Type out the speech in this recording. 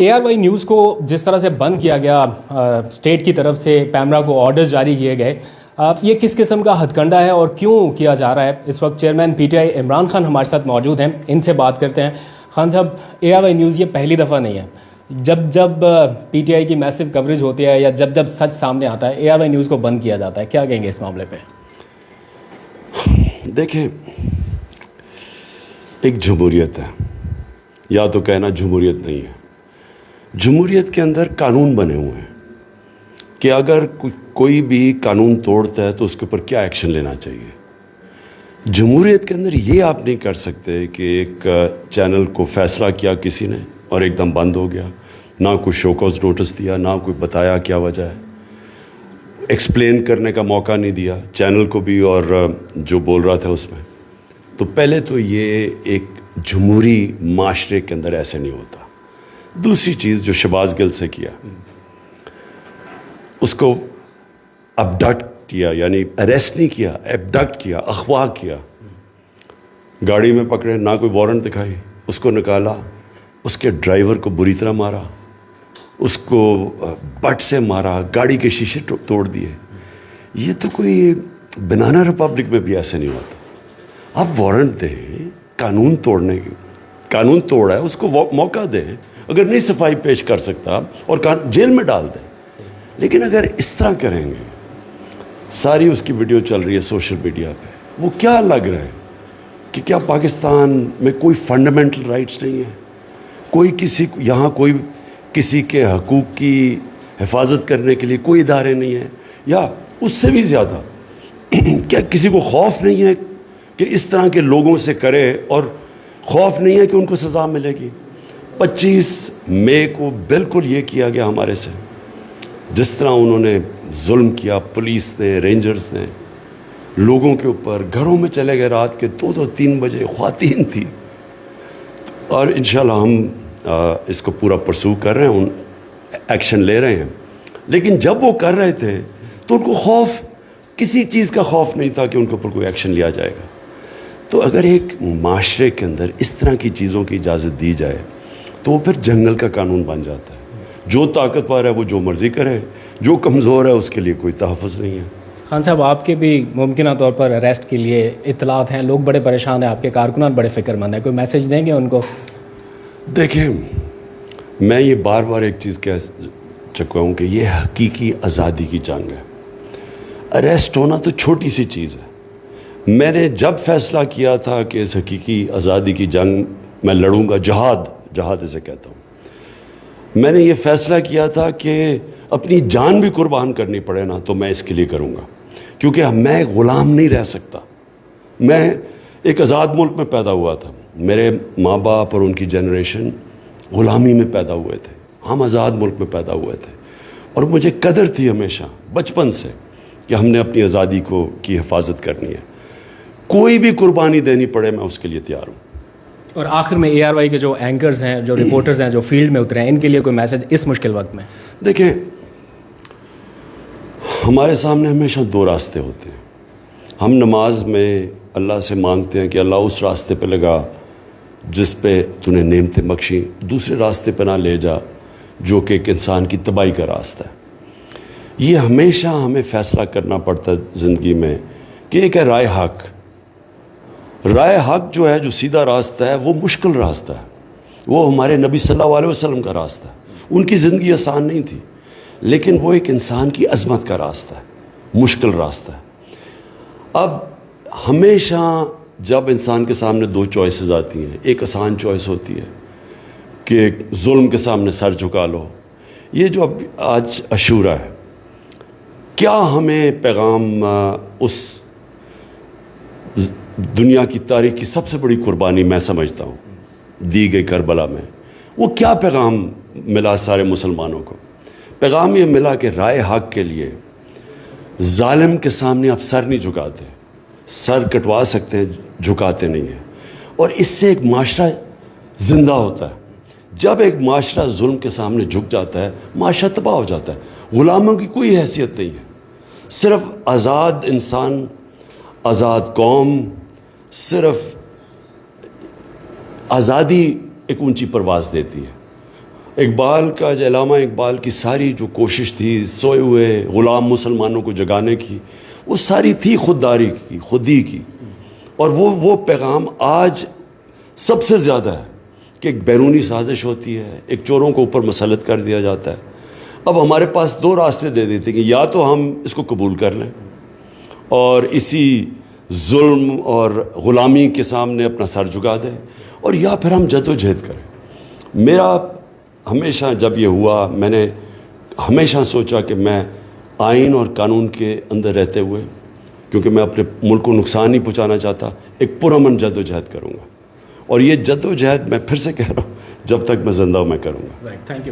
A are Y news کو جس طرح سے بند کیا گیا اسٹیٹ کی طرف سے، پیمرا کو آرڈرز جاری کیے گئے، یہ کس قسم کا ہتھ کنڈا ہے اور کیوں کیا جا رہا ہے؟ اس وقت chairman P T I Imran Khan ہمارے ساتھ موجود ہیں، ان سے بات کرتے ہیں۔ خان صاحب، اے آر وائی نیوز یہ پہلی دفعہ نہیں ہے، جب پی ٹی آئی کی میسو کوریج ہوتی ہے یا جب سچ سامنے آتا ہے، اے آر وائی نیوز کو بند کیا جاتا ہے، کیا کہیں گے اس معاملے پہ؟ دیکھیں، ایک جمہوریت ہے، یا تو کہنا جمہوریت نہیں ہے۔ جمہوریت کے اندر قانون بنے ہوئے ہیں کہ اگر کوئی بھی قانون توڑتا ہے تو اس کے اوپر کیا ایکشن لینا چاہیے۔ جمہوریت کے اندر یہ آپ نہیں کر سکتے کہ ایک چینل کو فیصلہ کیا کسی نے اور ایک دم بند ہو گیا، نہ کوئی شو کاز نوٹس دیا، نہ کوئی بتایا کیا وجہ ہے، ایکسپلین کرنے کا موقع نہیں دیا چینل کو بھی اور جو بول رہا تھا اس میں۔ تو پہلے تو یہ ایک جمہوری معاشرے کے اندر ایسے نہیں ہوتا۔ دوسری چیز جو شہباز گل سے کیا، اس کو ابڈکٹ کیا، یعنی اریسٹ نہیں کیا، ابڈکٹ کیا، اغوا کیا، گاڑی میں پکڑے، نہ کوئی وارنٹ دکھائی، اس کو نکالا، اس کے ڈرائیور کو بری طرح مارا، اس کو بٹ سے مارا، گاڑی کے شیشے توڑ دیے۔ یہ تو کوئی بنانا ریپبلک میں بھی ایسے نہیں ہوتا۔ آپ وارنٹ دیں، قانون توڑنے کی، قانون توڑا ہے اس کو موقع دیں، اگر نہیں صفائی پیش کر سکتا اور جیل میں ڈال دیں۔ لیکن اگر اس طرح کریں گے، ساری اس کی ویڈیو چل رہی ہے سوشل میڈیا پہ، وہ کیا لگ رہا ہے کہ کیا پاکستان میں کوئی فنڈامنٹل رائٹس نہیں ہے؟ کوئی یہاں کوئی کسی کے حقوق کی حفاظت کرنے کے لیے کوئی ادارے نہیں ہیں؟ یا اس سے بھی زیادہ کیا کسی کو خوف نہیں ہے کہ اس طرح کے لوگوں سے کرے، اور خوف نہیں ہے کہ ان کو سزا ملے گی؟ 25 مئی کو بالکل یہ کیا گیا ہمارے سے، جس طرح انہوں نے ظلم کیا، پولیس نے، رینجرز نے لوگوں کے اوپر، گھروں میں چلے گئے رات کے 2-3 بجے، خواتین تھی۔ اور انشاءاللہ ہم اس کو پورا پرسو کر رہے ہیں، ایکشن لے رہے ہیں۔ لیکن جب وہ کر رہے تھے تو ان کو خوف، کسی چیز کا خوف نہیں تھا کہ ان کے اوپر کوئی ایکشن لیا جائے گا۔ تو اگر ایک معاشرے کے اندر اس طرح کی چیزوں کی اجازت دی جائے تو وہ پھر جنگل کا قانون بن جاتا ہے۔ جو طاقتور ہے وہ جو مرضی کرے، جو کمزور ہے اس کے لیے کوئی تحفظ نہیں ہے۔ خان صاحب، آپ کے بھی ممکنہ طور پر اریسٹ کے لیے اطلاعات ہیں، لوگ بڑے پریشان ہیں، آپ کے کارکنان بڑے فکر مند ہیں، کوئی میسیج دیں گے ان کو؟ دیکھیں، میں یہ بار بار ایک چیز کہہ چکا ہوں کہ یہ حقیقی آزادی کی جنگ ہے۔ اریسٹ ہونا تو چھوٹی سی چیز ہے۔ میں نے جب فیصلہ کیا تھا کہ اس حقیقی آزادی کی جنگ میں لڑوں گا، جہاد اسے کہتا ہوں، میں نے یہ فیصلہ کیا تھا کہ اپنی جان بھی قربان کرنی پڑے نا تو میں اس کے لیے کروں گا، کیونکہ میں غلام نہیں رہ سکتا۔ میں ایک آزاد ملک میں پیدا ہوا تھا، میرے ماں باپ اور ان کی جنریشن غلامی میں پیدا ہوئے تھے، ہم آزاد ملک میں پیدا ہوئے تھے، اور مجھے قدر تھی ہمیشہ بچپن سے کہ ہم نے اپنی آزادی کی حفاظت کرنی ہے۔ کوئی بھی قربانی دینی پڑے میں اس کے لیے تیار ہوں۔ اور آخر میں اے آر وائی کے جو اینکرز ہیں، جو رپورٹرز ہیں، جو فیلڈ میں اترے ہیں، ان کے لیے کوئی میسیج اس مشکل وقت میں؟ دیکھیں، ہمارے سامنے ہمیشہ 2 راستے ہوتے ہیں۔ ہم نماز میں اللہ سے مانگتے ہیں کہ اللہ اس راستے پہ لگا جس پہ تو نے نعمتیں بخشیں، دوسرے راستے پہ نہ لے جا جو کہ ایک انسان کی تباہی کا راستہ ہے۔ یہ ہمیشہ ہمیں فیصلہ کرنا پڑتا ہے زندگی میں کہ ایک ہے رائے حق۔ رائے حق جو ہے، جو سیدھا راستہ ہے، وہ مشکل راستہ ہے، وہ ہمارے نبی صلی اللہ علیہ وسلم کا راستہ ہے۔ ان کی زندگی آسان نہیں تھی، لیکن وہ ایک انسان کی عظمت کا راستہ ہے، مشکل راستہ ہے۔ اب ہمیشہ جب انسان کے سامنے 2 چوائسز آتی ہیں، ایک آسان چوائس ہوتی ہے کہ ظلم کے سامنے سر جھکا لو۔ یہ جو اب آج عاشورہ ہے، کیا ہمیں پیغام اس دنیا کی تاریخ کی سب سے بڑی قربانی میں سمجھتا ہوں دی گئی کربلا میں، وہ کیا پیغام ملا سارے مسلمانوں کو؟ پیغام یہ ملا کہ رائے حق کے لیے ظالم کے سامنے آپ سر نہیں جھکاتے، سر کٹوا سکتے ہیں، جھکاتے نہیں ہیں، اور اس سے ایک معاشرہ زندہ ہوتا ہے۔ جب ایک معاشرہ ظلم کے سامنے جھک جاتا ہے، معاشرہ تباہ ہو جاتا ہے۔ غلاموں کی کوئی حیثیت نہیں ہے، صرف آزاد انسان، آزاد قوم، صرف آزادی ایک اونچی پرواز دیتی ہے۔ اقبال کا جو علامہ اقبال کی ساری جو کوشش تھی سوئے ہوئے غلام مسلمانوں کو جگانے کی، وہ ساری تھی خودداری کی، خودی کی. اور وہ پیغام آج سب سے زیادہ ہے کہ ایک بیرونی سازش ہوتی ہے، ایک چوروں کو اوپر مسلط کر دیا جاتا ہے. اب ہمارے پاس دو راستے دے دیتے کہ یا تو ہم اس کو قبول کر لیں اور اسی ظلم اور غلامی کے سامنے اپنا سر جھکا دیں، اور یا پھر ہم جد و جہد کریں. میرا ہمیشہ جب یہ ہوا، میں نے ہمیشہ سوچا کہ میں آئین اور قانون کے اندر رہتے ہوئے، کیونکہ میں اپنے ملک کو نقصان نہیں پہنچانا چاہتا، ایک پرامن جد و جہد کروں گا. اور یہ جد و جہد میں پھر سے کہہ رہا ہوں، جب تک میں زندہ ہوں میں کروں گا. Thank you.